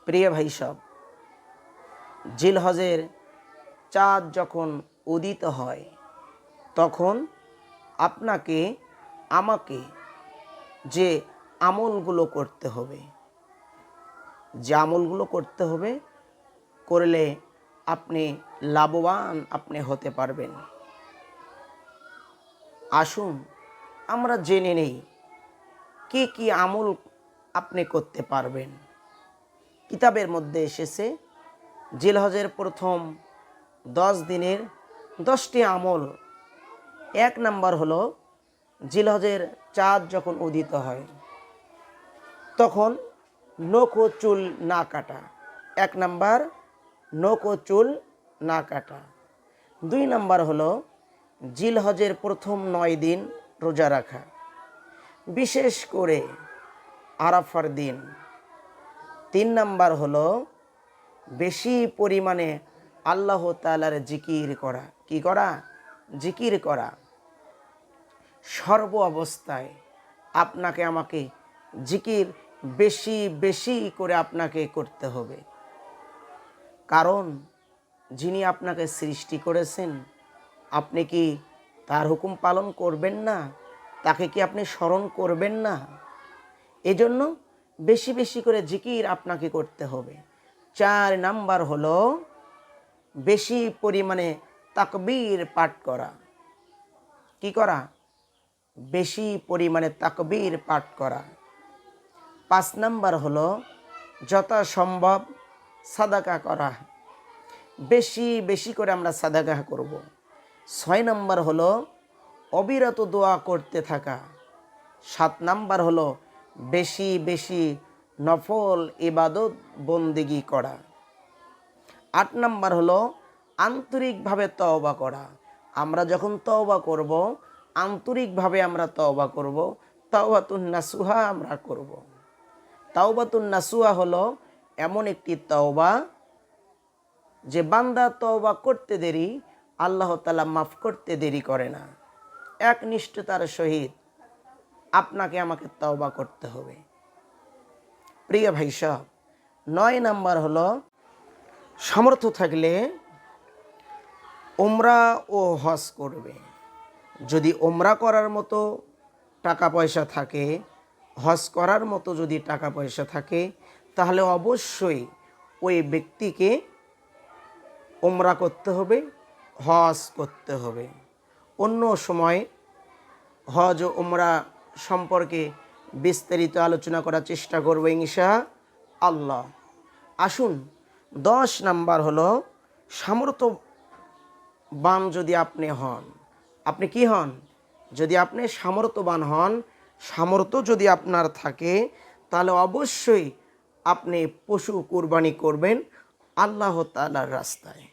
প্রিয় ভাই সব, জিলহজের চাঁদ যখন উদিত হয় তখন আপনাকে আমাকে যে আমলগুলো করতে হবে, করলে আপনি লাভবান হতে পারবেন। আসুন আমরা জেনে নেই কি কি আমল আপনি করতে পারবেন। কিতাবের মধ্যে এসেছে জিলহজের প্রথম 10 দিনের 10টি আমল। 1 নাম্বার হলো জিলহজের চাঁদ যখন উদিত হয় তখন নখ ও চুল না কাটা। 1 নাম্বার নখ ও চুল না কাটা। 2 নাম্বার হলো জিলহজের প্রথম 9 দিন রোজা রাখা, বিশেষ করে আরাফার দিন। 3 নাম্বার হলো বেশি পরিমাণে আল্লাহ তাআলার জিকির করা। কি করা? জিকির করা। সর্ব অবস্থায় আপনাকে আমাকে জিকির বেশি বেশি করে আপনাকে করতে হবে, কারণ যিনি আপনাকে সৃষ্টি করেছেন আপনি কি তার হুকুম পালন করবেন না? তাকে কি আপনি স্মরণ করবেন না? এজন্য বেশি বেশি করে জিকির আপনাকে করতে হবে। 4 নাম্বার হলো বেশি পরিমাণে তাকবীর পাঠ করা। কি করা? বেশি পরিমাণে তাকবীর পাঠ করা। 5 নাম্বার হলো যথাসম্ভব সাদাকা করা, বেশি বেশি করে আমরা সাদাকা করব। 6 নাম্বার হলো অবিরত দোয়া করতে থাকা। 7 নাম্বার হলো বেশি বেশি নফল ইবাদত বন্দেগী করা। 8 নাম্বার হলো আন্তরিকভাবে তওবা করা। আমরা যখন তওবা করব, আন্তরিকভাবে আমরা তওবা করব, তাওবাতুন নাসুহা আমরা করব। তাওবাতুন নাসুহা হলো এমন একটি তওবা যে বান্দা তওবা করতে দেরি আল্লাহ তাআলা মাফ করতে দেরি করে না। একনিষ্ঠতার সহিত আপনাকে আমাকে তওবা করতে হবে। প্রিয় ভাই সাহেব, 9 নাম্বার হলো সামর্থ্য থাকলে উমরা ও হজ করবে। যদি উমরা করার মতো টাকা পয়সা থাকে, হজ করার মতো যদি টাকা পয়সা থাকে, তাহলে অবশ্যই ওই ব্যক্তিকে উমরা করতে হবে, হজ করতে হবে। অন্য সময় হজ ও উমরা সম্পর্কে বিস্তারিত আলোচনা করার চেষ্টা করব ইনশাআল্লাহ। আসুন 10 নাম্বার হলো সামর্থ্যবান যদি আপনি হন। আপনি কি হন? যদি আপনি সামর্থ্যবান হন, সামর্থ্য যদি আপনার থাকে, তাহলে অবশ্যই আপনি পশু কুরবানি করবেন আল্লাহ তাআলার রাস্তায়।